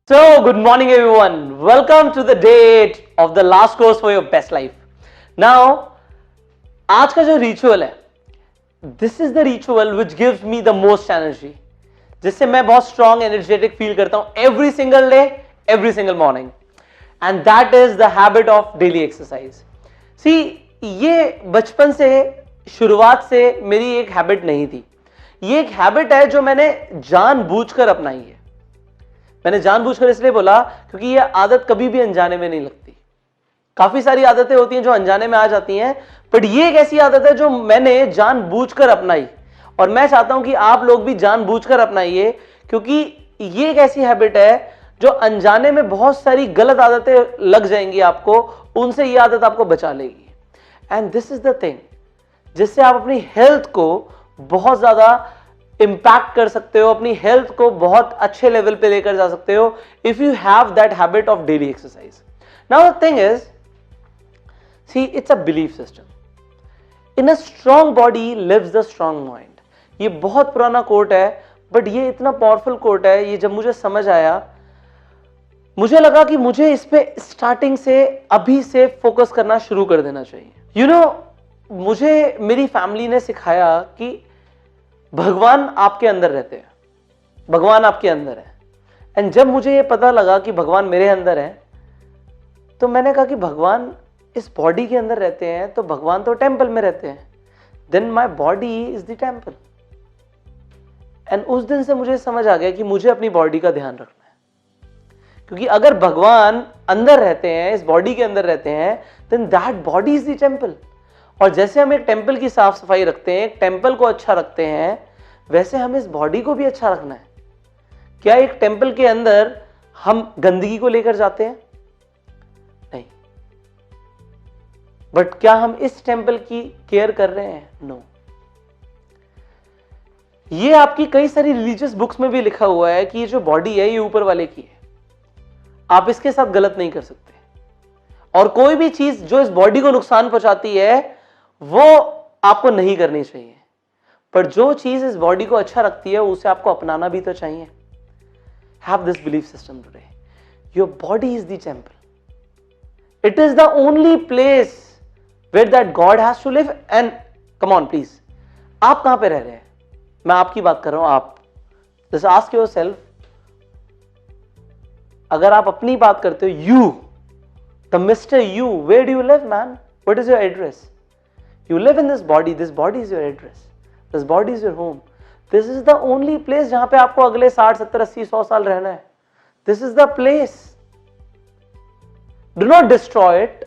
So, good morning everyone. Welcome to the date of the last course for your best life. Now, आज का जो ritual है, this is the ritual which gives me the most energy, जिससे मैं बहुत strong, energetic feel करता हूं every single day, every single morning. And that is the habit of daily exercise. See, ये बचपन से शुरुआत से मेरी एक हैबिट नहीं थी. ये एक हैबिट है जो मैंने जानबूझकर अपनाई है. मैंने जानबूझकर इसलिए बोला क्योंकि ये आदत कभी भी अनजाने में नहीं लगती. काफी सारी आदतें होती हैं जो अनजाने में आ जाती हैं, बट ये एक ऐसी आदत है जो मैंने जानबूझकर अपनाई और मैं चाहता हूं कि आप लोग भी जानबूझकर अपनाइए, क्योंकि ये एक ऐसी हैबिट है जो अनजाने में बहुत सारी गलत आदतें लग जाएंगी आपको, उनसे ये आदत आपको बचा लेगी. And this is the thing जिससे आप अपनी हेल्थ को बहुत ज्यादा इंपैक्ट कर सकते हो, अपनी हेल्थ को बहुत अच्छे लेवल पे लेकर जा सकते हो if you have that habit of daily exercise. Now the thing is, see, it's a belief system. In a strong body lives the strong mind. ये बहुत पुराना कोट है, बट ये इतना पावरफुल कोट है. ये जब मुझे समझ आया, मुझे लगा कि मुझे इस पे स्टार्टिंग से अभी से फोकस करना शुरू कर देना चाहिए. यू नो, मुझे मेरी फैमिली ने सिखाया कि भगवान आपके अंदर रहते हैं, भगवान आपके अंदर है. एंड जब मुझे ये पता लगा कि भगवान मेरे अंदर है, तो मैंने कहा कि भगवान इस बॉडी के अंदर रहते हैं, तो भगवान तो टेंपल में रहते हैं. Then my body is the temple. And उस दिन से मुझे समझ आ गया कि मुझे अपनी बॉडी का ध्यान रखना है, क्योंकि अगर भगवान अंदर रहते हैं, इस बॉडी के अंदर रहते हैं, then that body is the temple. और जैसे हम एक टेंपल की साफ सफाई रखते हैं, एक टेंपल को अच्छा रखते हैं, वैसे हमें इस बॉडी को भी अच्छा रखना है. क्या एक टेंपल के अंदर हम गंदगी को लेकर जाते हैं? नहीं. बट क्या हम इस टेंपल की केयर कर रहे हैं? नो. ये आपकी कई सारी रिलीजियस बुक्स में भी लिखा हुआ है कि ये जो बॉडी है, ये ऊपर वाले की है, आप इसके साथ गलत नहीं कर सकते. और कोई भी चीज जो इस बॉडी को नुकसान पहुंचाती है, वो आपको नहीं करनी चाहिए. पर जो चीज इस बॉडी को अच्छा रखती है, उसे आपको अपनाना भी तो चाहिए. Have this belief system today. Your body is the temple. It is the only place where that god has to live. And come on please, आप कहां पे रह रहे हैं? मैं आपकी बात कर रहा हूं. आप जस्ट आस्क योरसेल्फ, अगर आप अपनी बात करते हो, you, the mister you, where do you live man? What is your address? You live in this body is your address, this body is your home, this is the only place जहां पे आपको अगले 60, 70, 80, 100 साल रहना है. This is the place. Do not destroy it,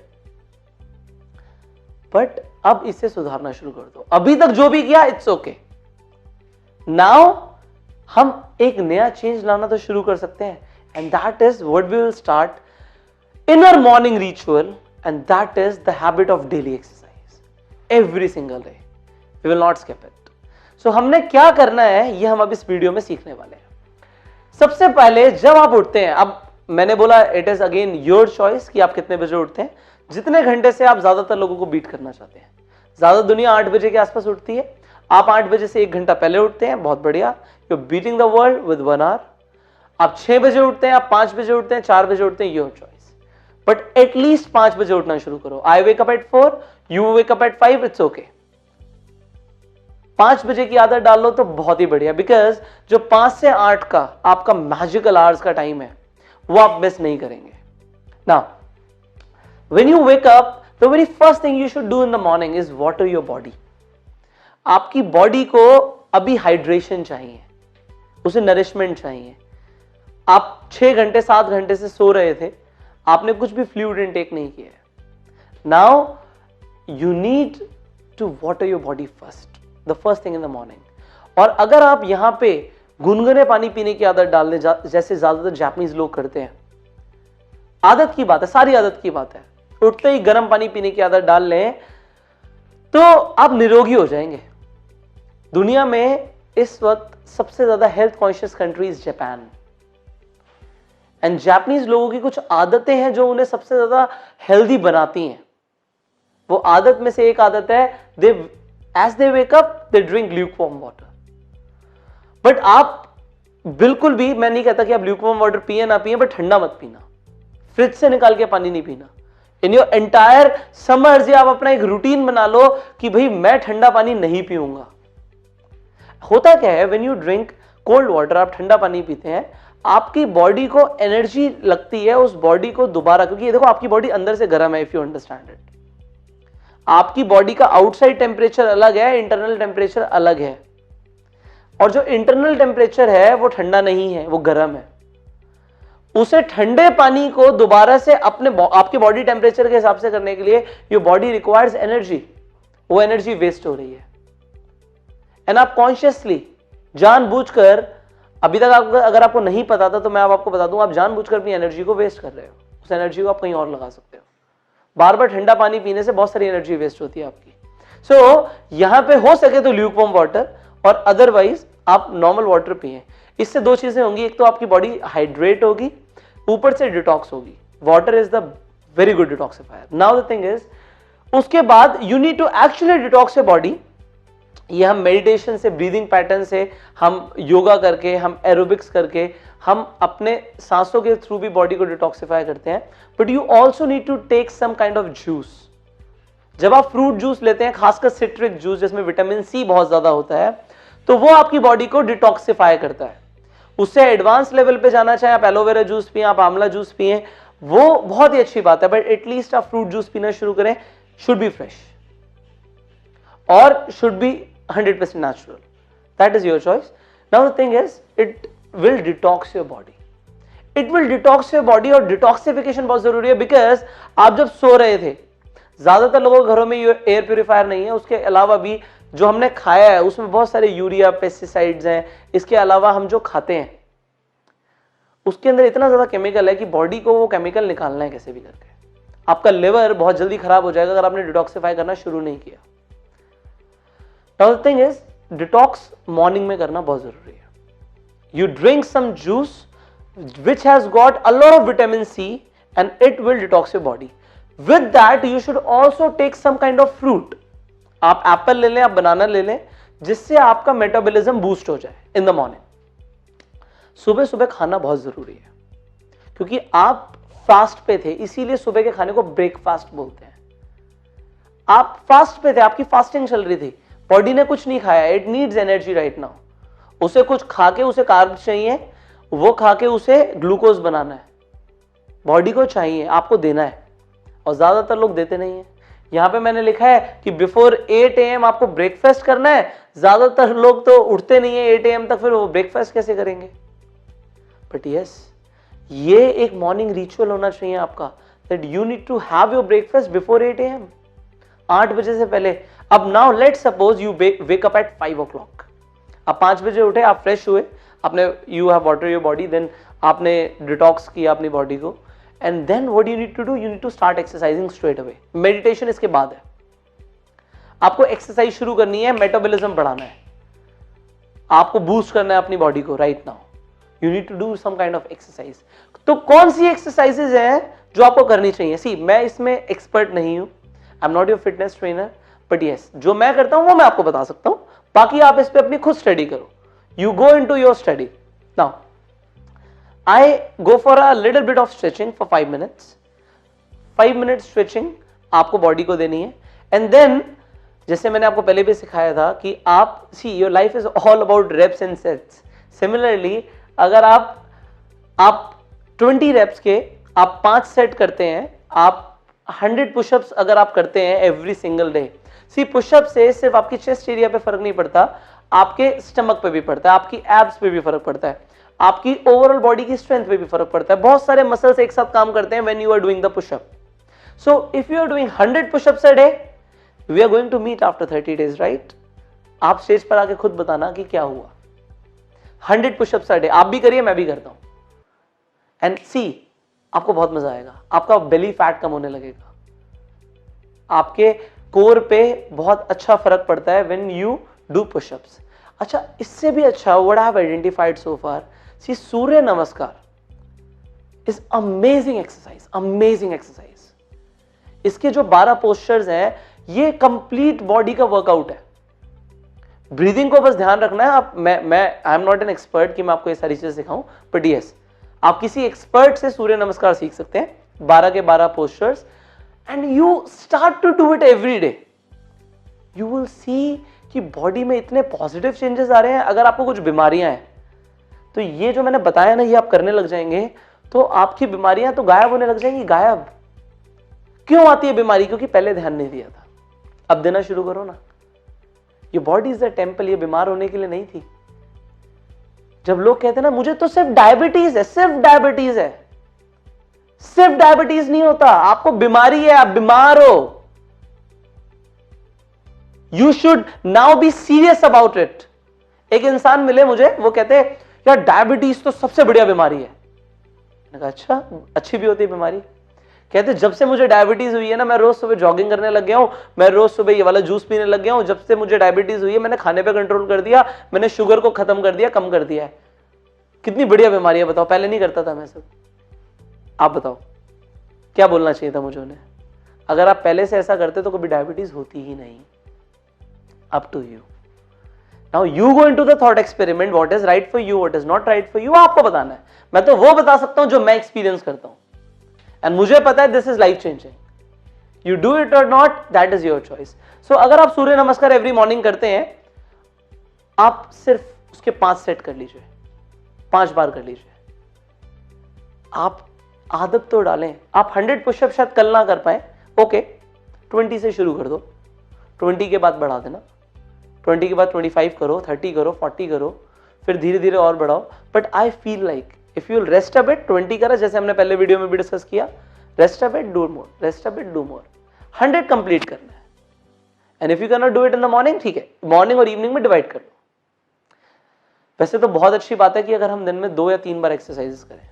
but अब इसे सुधारना शुरू कर दो. अभी तक जो भी किया, it's okay. Now हम एक नया चेंज लाना तो शुरू कर सकते हैं, and that is what we will start in our morning ritual, and that is the habit of daily exercise. Every single day. We will not skip it. So हमने क्या करना है, ये हम अब इस वीडियो में सीखने वाले हैं. सबसे पहले जब आप उठते हैं, अब मैंने बोला it is again your choice कि आप कितने बजे उठते हैं, जितने घंटे से आप ज्यादातर लोगों को बीट करना चाहते हैं. ज्यादा दुनिया 8 बजे के आसपास उठती है, आप 8 बजे से 1 घंटा पहले उठते हैं, बहुत बढ़िया. You are beating the world with 1 आवर. आप 6 बजे उठते हैं, आप 5 बजे उठते हैं, 4 बजे उठते हैं, योर चॉइस. बट एटलीस्ट 5 बजे उठना शुरू करो. I wake up at 4, you wake up at 5, it's okay. 5 बजे की आदत डाल लो तो बहुत ही बढ़िया, बिकॉज जो 5 से 8 का आपका मैजिकल आवर्स का टाइम है, वो आप मिस नहीं करेंगे. Now when you wake up, the very first thing you should do in the morning is water your body. आपकी बॉडी को अभी हाइड्रेशन चाहिए, उसे नरिशमेंट चाहिए. आप 6 घंटे 7 घंटे से सो रहे थे, आपने कुछ भी फ्लूइड इनटेक नहीं किया है. Now you need to water your body first, the first thing in the morning. और अगर आप यहां पे गुनगुने पानी पीने की आदत डाल दें, जैसे ज्यादातर जापानीज लोग करते हैं, आदत की बात है, सारी आदत की बात है, उठते ही गर्म पानी पीने की आदत डाल लें, तो आप निरोगी हो जाएंगे. दुनिया में इस वक्त सबसे ज्यादा health conscious country is Japan. And Japanese लोगों की कुछ आदतें हैं जो उन्हें सबसे ज्यादा हेल्दी बनाती हैं. वो आदत में से एक आदत है, as they wake up they drink lukewarm water. But आप बिल्कुल भी मैं नहीं कहता कि आप ल्यूकवार्म वाटर पिए ना पिए, बट ठंडा मत पीना, फ्रिज से निकाल के पानी नहीं पीना। इन योर एंटायर समर्स या आप अपना एक रूटीन बना लो कि भाई मैं ठंडा पानी नहीं पीऊंगा। होता क्या है, when you drink cold water, आप ठंडा पानी पीते हैं, आपकी बॉडी को एनर्जी लगती है उस बॉडी को दोबारा, क्योंकि ये देखो आपकी बॉडी अंदर से गर्म है, इफ यू अंडरस्टैंड इट। आपकी बॉडी का आउटसाइड टेम्परेचर अलग है, इंटरनल टेम्परेचर अलग है, और जो इंटरनल टेम्परेचर है वो ठंडा नहीं है, वो गर्म है। उसे ठंडे पानी को दोबारा से आपके बॉडी टेम्परेचर के हिसाब से करने के लिए योर बॉडी रिक्वायर्स एनर्जी, वो एनर्जी वेस्ट हो रही है। एंड आप कॉन्शियसली जानबूझकर, अभी तक अगर आपको नहीं पता था तो मैं आपको बता दूं, आप जानबूझकर अपनी एनर्जी को वेस्ट कर रहे हो। उस एनर्जी को आप कहीं और लगा सकते हो। बार बार ठंडा पानी पीने से बहुत सारी एनर्जी वेस्ट होती है आपकी। सो यहां पे हो सके तो ल्यूकवार्म वाटर, और अदरवाइज आप नॉर्मल वाटर पिए। इससे दो चीजें होंगी, एक तो आपकी बॉडी हाइड्रेट होगी, ऊपर से डिटॉक्स होगी। Water is the very good detoxifier. Now the thing is, उसके बाद you need to actually detox your body. ये हम मेडिटेशन से, ब्रीदिंग पैटर्न से, हम योगा करके, हम एरोबिक्स करके, हम अपने सांसों के थ्रू भी बॉडी को डिटॉक्सिफाई करते हैं। But you also need to take some kind of juice. जब आप फ्रूट जूस लेते हैं, खासकर सिट्रिक जूस जिसमें विटामिन सी बहुत ज्यादा होता है, तो वो आपकी बॉडी को डिटॉक्सिफाई करता है। उससे एडवांस लेवल पे जाना चाहे आप एलोवेरा जूस पिए, आप आंवला जूस पिए, वो बहुत ही अच्छी बात है, बट एटलीस्ट आप फ्रूट जूस पीना शुरू करें। शुड बी फ्रेश और should be 100% natural. That is your choice. Now the thing is, it will detox your body. It will detox your body, और डिटॉक्सिफिकेशन बहुत जरूरी है, बिकॉज आप जब सो रहे थे, ज्यादातर लोगों के घरों में ये एयर प्योरीफायर नहीं है। उसके अलावा भी जो हमने खाया है उसमें बहुत सारे यूरिया, पेस्टिसाइड्स हैं। इसके अलावा हम जो खाते हैं उसके अंदर इतना ज्यादा केमिकल है कि बॉडी को वो केमिकल निकालना है कैसे भी करके। आपका लिवर बहुत जल्दी खराब हो जाएगा अगर आपने डिटॉक्सिफाई करना शुरू नहीं किया। Now the thing is, detox morning में करना बहुत जरूरी है। You drink some juice which has got a lot of vitamin C and it will detox your body. With that, you should also take some kind of fruit. आप Apple ले लें, आप बनाना ले लें, जिससे आपका मेटाबॉलिज्म बूस्ट हो जाए इन द मॉर्निंग। सुबह सुबह खाना बहुत जरूरी है, क्योंकि आप फास्ट पे थे, इसीलिए सुबह के खाने को ब्रेकफास्ट बोलते हैं। आप फास्ट पे थे, आपकी फास्टिंग चल रही थी, बॉडी ने कुछ नहीं खाया, it needs energy right now. उसे कुछ खा के, उसे कार्ब्स चाहिए, वो खा के उसे ग्लूकोज बनाना है, बॉडी को चाहिए, आपको देना है, और ज्यादातर लोग देते नहीं है। यहां पे मैंने लिखा है कि बिफोर 8 AM आपको ब्रेकफास्ट करना है। ज्यादातर लोग तो उठते नहीं है 8 AM तक, फिर वो ब्रेकफास्ट कैसे करेंगे? बट यस, ये एक मॉर्निंग रिचुअल होना चाहिए आपका, that you need to have your breakfast before 8 AM, 8 बजे से पहले। अब now let suppose you wake up at 5 o'clock। आप 5 बजे उठे, आप फ्रेश हुए, आपने you have water your body, then आपने डिटॉक्स किया अपनी बॉडी को, and then what you need to do, you need to start exercising straight away. Meditation इसके बाद है। आपको एक्सरसाइज शुरू करनी है, मेटाबॉलिज्म बढ़ाना है, आपको बूस्ट करना है अपनी बॉडी को right now. You need to do some kind of exercise. तो कौन सी एक्सरसाइजेज हैं जो आपको करनी चाहिए? सी, मैं इसमें एक्सपर्ट नहीं हूं, आई am not your fitness trainer, but yes, जो मैं करता हूं वो मैं आपको बता सकता हूं। बाकी आप इस पे अपनी खुद स्टडी करो, you go into your study. Now I go for a little bit of stretching for 5 minutes। 5 minutes stretching आपको बॉडी को देनी है, एंड देन जैसे मैंने आपको पहले भी सिखाया था कि आप, see, your life is all about reps and sets. Similarly अगर आप 20 reps के आप 5 सेट करते हैं, आप 100 पुशअप्स अगर आप करते हैं एवरी सिंगल डे। सी, पुशअप से सिर्फ आपकी चेस्ट एरिया पे फर्क नहीं पड़ता, आपके स्टमक पे भी पड़ता है, आपकी एब्स पे भी फर्क पड़ता है, आपकी ओवरऑल बॉडी की स्ट्रेंथ पे भी फर्क पड़ता है। बहुत सारे मसल्स एक साथ काम करते हैं when you are doing the pushup. So if you are doing 100 pushups a day, we are going to meet after 30 days, right? आप स्टेज पर आके खुद बताना कि क्या हुआ। 100 पुशअप्स अ डे आप भी करिए, मैं भी करता हूं, एंड सी, आपको बहुत मजा आएगा, आपका बेली फैट कम होने लगेगा, आपके कोर पे बहुत अच्छा फर्क पड़ता है व्हेन यू डू पुशअप्स। अच्छा, इससे भी अच्छा व्हाट आई हैव आइडेंटिफाइड सो फार, सी, सूर्य नमस्कार is amazing exercise, amazing exercise. इसके जो 12 पोस्चर्स हैं, ये कंप्लीट बॉडी का वर्कआउट है। ब्रीदिंग को बस ध्यान रखना है। आप मैं आई एम नॉट एन एक्सपर्ट कि मैं आपको ये सारी चीजें सिखाऊं, बट यस, आप किसी एक्सपर्ट से सूर्य नमस्कार सीख सकते हैं, 12 के 12 postures, and you start to do it every day. You will see कि बॉडी में इतने पॉजिटिव चेंजेस आ रहे हैं। अगर आपको कुछ बीमारियां हैं तो ये जो मैंने बताया ना, ये आप करने लग जाएंगे तो आपकी बीमारियां तो गायब होने लग जाएंगी। गायब क्यों आती है बीमारी? क्योंकि पहले ध्यान नहीं दिया था। अब देना शुरू करो ना। ये बॉडी इज अ टेम्पल, ये बीमार होने के लिए नहीं थी। जब लोग कहते हैं ना मुझे तो सिर्फ डायबिटीज है, सिर्फ डायबिटीज है, सिर्फ डायबिटीज नहीं होता, आपको बीमारी है, आप बीमार हो। You should now be serious about it. एक इंसान मिले मुझे, वो कहते हैं यार डायबिटीज तो सबसे बढ़िया बीमारी है। मैंने कहा अच्छा, अच्छी भी होती है बीमारी? कहते जब से मुझे डायबिटीज हुई है ना, मैं रोज सुबह जॉगिंग करने लग गया हूं, मैं रोज सुबह ये वाला जूस पीने लग गया हूं। जब से मुझे डायबिटीज हुई है मैंने खाने पे कंट्रोल कर दिया, मैंने शुगर को खत्म कर दिया, कम कर दिया है। कितनी बढ़िया बीमारी है बताओ, पहले नहीं करता था मैं सब। आप बताओ क्या बोलना चाहिए था मुझे उन्हें? अगर आप पहले से ऐसा करते तो कभी डायबिटीज होती ही नहीं। Up to you. Now you go into the thought experiment, what is right for you, what is not right for you, आपको बताना है। मैं तो वो बता सकता हूं जो मैं एक्सपीरियंस करता हूं, एंड मुझे पता है this is life changing. You do it और not, that is your choice. So अगर आप सूर्य नमस्कार एवरी मॉर्निंग करते हैं, आप सिर्फ उसके 5 सेट कर लीजिए, 5 बार कर लीजिए। आप आदत तो डालें। आप 100 पुशअप शायद कल ना कर पाए, ओके 20 से शुरू कर दो, 20 के बाद बढ़ा देना, 20 के बाद 25 करो, 30 करो, 40 करो, फिर धीरे धीरे और बढ़ाओ। But I feel like if you rest a bit, 20 करा जैसे हमने पहले वीडियो में भी डिस्कस किया, rest a bit do more, rest a bit do more, 100 complete करना है। And if you can not do it in the morning, ठीक है, मॉर्निंग और इवनिंग में डिवाइड कर लो। वैसे तो बहुत अच्छी बात है कि अगर हम दिन में 2 या 3 बार एक्सरसाइज करें,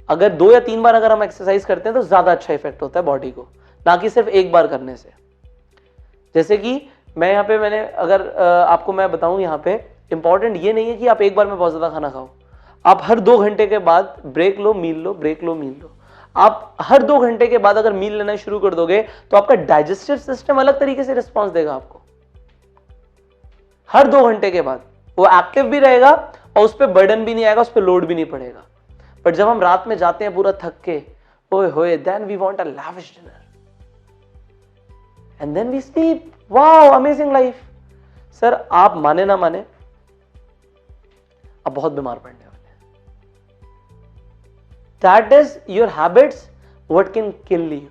अगर 2 या 3 बार अगर हम एक्सरसाइज करते हैं तो ज्यादा अच्छा इफेक्ट होता है बॉडी को, ना कि सिर्फ एक बार करने से। जैसे कि मैं यहाँ पे मैंने अगर आपको मैं बताऊं, यहाँ पे इंपॉर्टेंट ये नहीं है कि आप एक बार में बहुत ज्यादा खाना खाओ। आप हर 2 घंटे के बाद ब्रेक लो, मील लो, ब्रेक लो, मील लो। आप हर 2 घंटे के बाद अगर मील लेना शुरू कर दोगे तो आपका डाइजेस्टिव सिस्टम अलग तरीके से रिस्पॉन्स देगा आपको। हर 2 घंटे के बाद वो एक्टिव भी रहेगा और उस पर बर्डन भी नहीं आएगा, उस पर लोड भी नहीं पड़ेगा। बट जब हम रात में जाते हैं पूरा थक के, ओए होए, then we want a lavish dinner and then we sleep. Wow, amazing life. Sir आप माने ना माने, आप बहुत बीमार पड़ने वाले हैं। That is your habits what can kill you.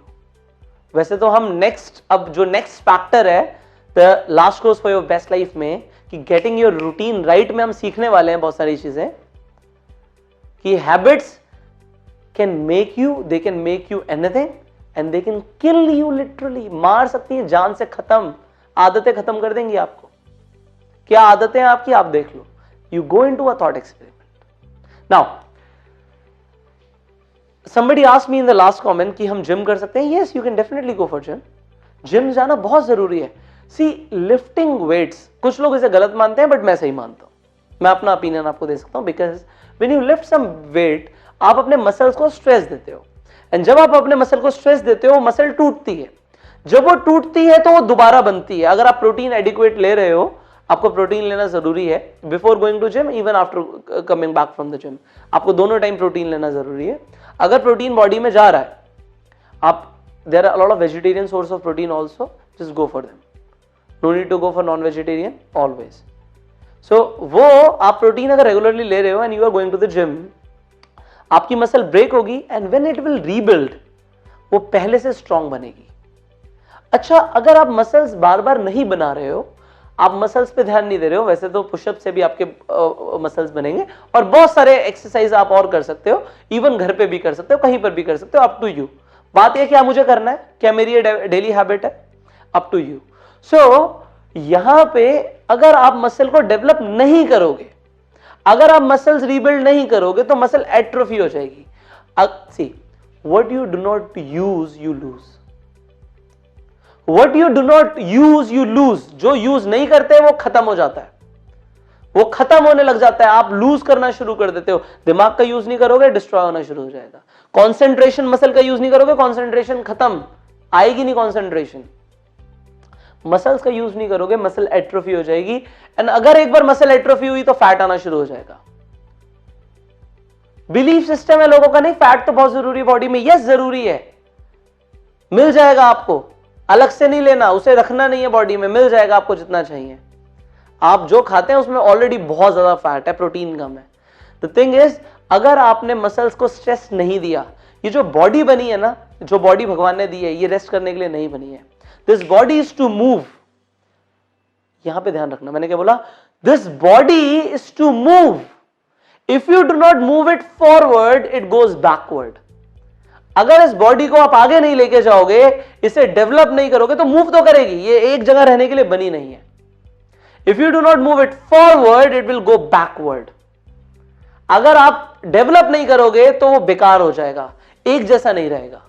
वैसे तो हम नेक्स्ट, अब जो नेक्स्ट फैक्टर है the last course for your best life में, कि गेटिंग योर रूटीन राइट में हम सीखने वाले हैं बहुत सारी चीजें, कि habits can make you, they can make you anything and they can kill you, literally मार सकती हैं, जान से खत्म। आदतें खत्म कर देंगी आपको। क्या आदतें हैं आपकी, आप देख लो। You go into a thought experiment. Now somebody asked me in the last comment कि हम जिम कर सकते हैं। yes, you can definitely go for gym। Gym जाना बहुत जरूरी है। see, lifting weights, कुछ लोग इसे गलत मानते हैं बट मैं सही मानता हूं। मैं अपना ओपिनियन आपको दे सकता हूं, because when you lift some weight, आप अपने मसल्स को स्ट्रेस देते हो, एंड जब आप अपने मसल को स्ट्रेस देते हो मसल टूटती है। जब वो टूटती है तो वो दोबारा बनती है। अगर आप प्रोटीन एडिक्वेट ले रहे हो, आपको प्रोटीन लेना जरूरी है before going to gym, even after coming back from the gym. आपको दोनों टाइम प्रोटीन लेना जरूरी है। अगर प्रोटीन बॉडी में जा रहा है, आप there are a lot of vegetarian source of protein also, just go for them, no need to go for non vegetarian always. So वो आप प्रोटीन अगर रेगुलरली ले रहे हो and you are going to the gym, आपकी muscle break होगी and when it will rebuild, वो पहले से स्ट्रांग बनेगी। अच्छा, अगर आप मसल्स बार बार नहीं बना रहे हो, आप मसल्स पे ध्यान नहीं दे रहे हो, वैसे तो पुशअप से भी आपके मसल्स बनेंगे और बहुत सारे एक्सरसाइज आप और कर सकते हो, इवन घर पे भी कर सकते हो, कहीं पर भी कर सकते हो, अप टू यू। बात यह क्या मुझे करना है, क्या मेरी ये डेली हैबिट है, अप टू यू। सो यहां पे अगर आप मसल को डेवलप नहीं करोगे, अगर आप मसल्स रीबिल्ड नहीं करोगे तो मसल एट्रोफी हो जाएगी। See, what you do not use you lose, what you do not use you lose. जो यूज नहीं करते वो खत्म हो जाता है, वो खत्म होने लग जाता है, आप लूज करना शुरू कर देते हो। दिमाग का यूज नहीं करोगे, डिस्ट्रॉय होना शुरू हो जाएगा। कंसंट्रेशन, मसल का यूज नहीं करोगे, कंसंट्रेशन खत्म, आएगी नहीं कंसंट्रेशन। मसल्स का यूज नहीं करोगे, मसल एट्रोफी हो जाएगी। एंड अगर एक बार मसल एट्रोफी हुई तो फैट आना शुरू हो जाएगा। बिलीफ सिस्टम है लोगों का, नहीं फैट तो बहुत जरूरी है बॉडी में। यस जरूरी है, मिल जाएगा आपको, अलग से नहीं लेना, उसे रखना नहीं है बॉडी में, मिल जाएगा आपको जितना चाहिए। आप जो खाते हैं उसमें ऑलरेडी बहुत ज्यादा फैट है, प्रोटीन कम है। द थिंग इज, अगर आपने मसल्स को स्ट्रेस नहीं दिया, ये जो बॉडी बनी है ना, जो बॉडी भगवान ने दी है, ये रेस्ट करने के लिए नहीं बनी है। This body is to move. यहां पे ध्यान रखना, मैंने क्या बोला? This body is to move. If you do not move it forward, it goes backward. अगर इस बॉडी को आप आगे नहीं लेके जाओगे, इसे डेवलप नहीं करोगे, तो मूव तो करेगी, ये एक जगह रहने के लिए बनी नहीं है। If you do not move it forward, it will go backward. अगर आप डेवलप नहीं करोगे तो वो बेकार हो जाएगा, एक जैसा नहीं रहेगा।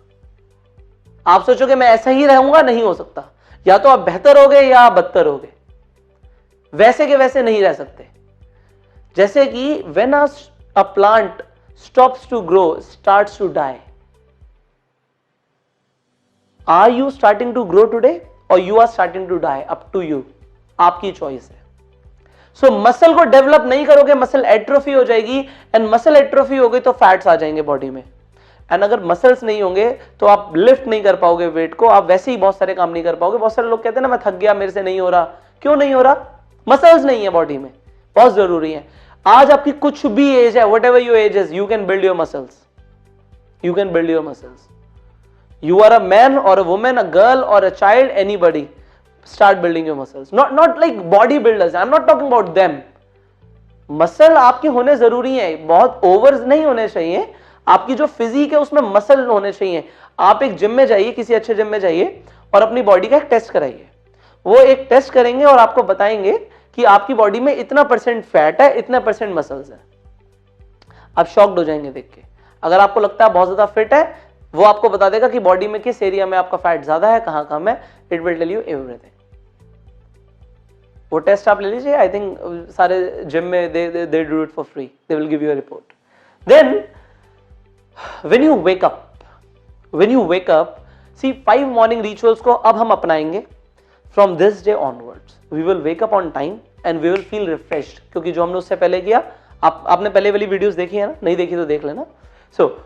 आप सोचोगे मैं ऐसा ही रहूंगा, नहीं हो सकता। या तो आप बेहतर होगे या आप बदतर होगे, वैसे के वैसे नहीं रह सकते। जैसे कि when a plant stops to grow, starts to die. Are you starting to grow today और you are starting to die? Up to you, आपकी चॉइस है। सो मसल को डेवलप नहीं करोगे, मसल एट्रोफी हो जाएगी। एंड मसल एट्रोफी हो गई तो फैट्स आ जाएंगे बॉडी में। एंड अगर मसल्स नहीं होंगे तो आप लिफ्ट नहीं कर पाओगे वेट को, आप वैसे ही बहुत सारे काम नहीं कर पाओगे। बहुत सारे लोग कहते हैं ना मैं थक गया, मेरे से नहीं हो रहा। क्यों नहीं हो रहा? मसल्स नहीं है बॉडी में, बहुत जरूरी है। आज आपकी कुछ भी एज है, what ever your age is, you can build your muscles. You can build your muscles. You are a man or a woman, a girl or a child, anybody, start building your muscles. Not like bodybuilders. I'm not talking about them. Muscle आपके होने जरूरी है, बहुत over नहीं होने चाहिए। आपकी जो फिजिक है उसमें मसल होने चाहिए। आप एक जिम में जाइए, किसी अच्छे जिम में जाइए और अपनी बॉडी का एक टेस्ट कराइए। वो एक टेस्ट करेंगे और आपको बताएंगे कि आपकी बॉडी में इतना % फैट है, इतना % मसल्स है। आप शॉक्ड हो जाएंगे देख के। अगर आपको लगता है बहुत ज्यादा फिट है, वो आपको बता देगा कि बॉडी में किस एरिया में आपका फैट ज्यादा है, कहां कम है। It will tell you everything. वो टेस्ट आप ले लीजिए, आई थिंक सारे जिम में they do it for free, they will give you a report. Then when you wake up, see 5 morning rituals को अब हम अपनाएंगे from this day onwards. We will wake up on time and we will feel refreshed, क्योंकि जो हमने उससे पहले किया, आपने पहले वाली वीडियोस देखी है ना? नहीं देखी तो देख लेना। So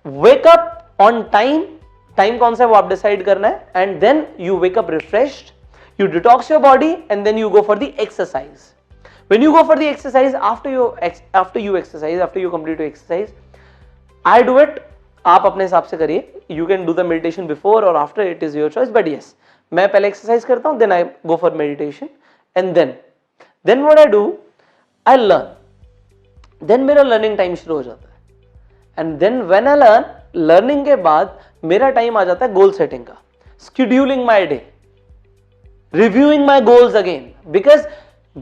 wake up on time, time कौन सा है वो आप डिसाइड करना है। And then you wake up refreshed, you detox your body and then you go for the exercise. When you go for the exercise, after you complete your exercise, I do it, आप अपने हिसाब से करिए। You can do the meditation before और after, it is your choice. But yes, मैं पहले exercise करता हूं, then I go for meditation and then what I do, I learn. Then मेरा लर्निंग टाइम शुरू हो जाता है। And then when I learn, learning के बाद मेरा टाइम आ जाता है गोल सेटिंग का, scheduling my day, reviewing my goals again, because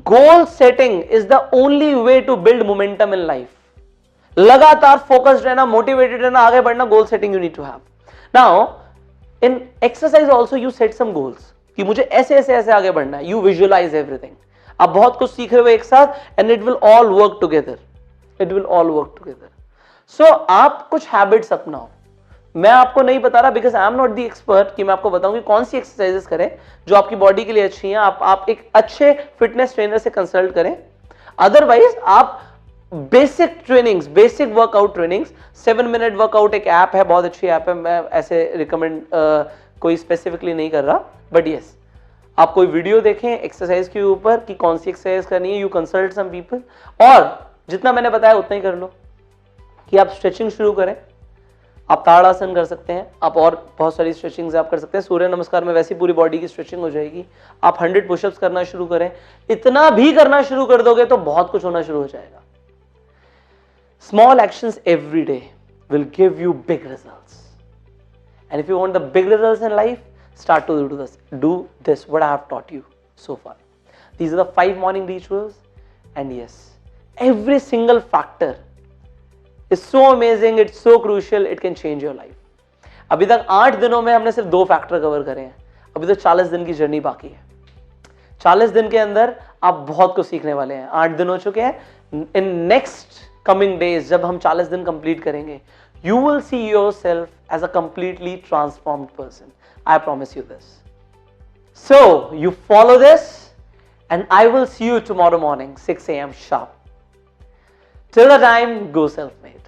goal setting is the only way to build momentum in life. लगातार फोकस्ड रहना, मोटिवेटेड रहना, आगे बढ़ना, goal setting you need to have. Now in exercise also you set some goals कि मुझे ऐसे ऐसे ऐसे आगे बढ़ना है। You visualise everything. आप बहुत कुछ सीख रहे हो एक साथ, and it will all work together, it will all work together. So आप कुछ हैबिट्स अपनाओ। मैं आपको नहीं बता रहा, because I am not the expert कि मैं आपको बताऊं कि कौन सी एक्सरसाइजेस करें जो आपकी बॉडी के लिए अच्छी हैं। आप एक अच्छे फिटनेस ट्रेनर से कंसल्ट करें। अदरवाइज आप basic trainings, basic workout trainings, 7 minute workout एक ऐप है, बहुत अच्छी ऐप है। मैं ऐसे रिकमेंड कोई स्पेसिफिकली नहीं कर रहा, बट यस, आप कोई वीडियो देखें एक्सरसाइज के ऊपर कि कौन सी एक्सरसाइज करनी है, यू कंसल्ट सम पीपल, और जितना मैंने बताया उतना ही कर लो। कि आप स्ट्रेचिंग शुरू करें, आप ताड़ासन कर सकते हैं, आप और बहुत सारी स्ट्रेचिंग्स आप कर सकते हैं। सूर्य नमस्कार में वैसी पूरी बॉडी की स्ट्रेचिंग हो जाएगी। आप 100 पुशअप्स करना शुरू करें। इतना भी करना शुरू कर दोगे तो बहुत कुछ होना शुरू हो जाएगा। Small actions every day will give you big results, and if you want the big results in life, start to do this what I have taught you so far. These are the 5 morning rituals, and yes, every single factor is so amazing, it's so crucial, it can change your life. अभी तक 8 दिनों में हमने सिर्फ 2 factor cover करे हैं। अभी तो 40 दिन की जर्नी बाकी है। 40 दिन के अंदर आप बहुत कुछ सीखने वाले हैं। 8 दिन हो चुके हैं। इन नेक्स्ट कमिंग डेज जब हम 40 दिन कंप्लीट करेंगे, you will see yourself as a completely transformed person. I promise you this. So you follow this, and I will see you tomorrow morning 6 a.m. sharp. Till the time, go self-made.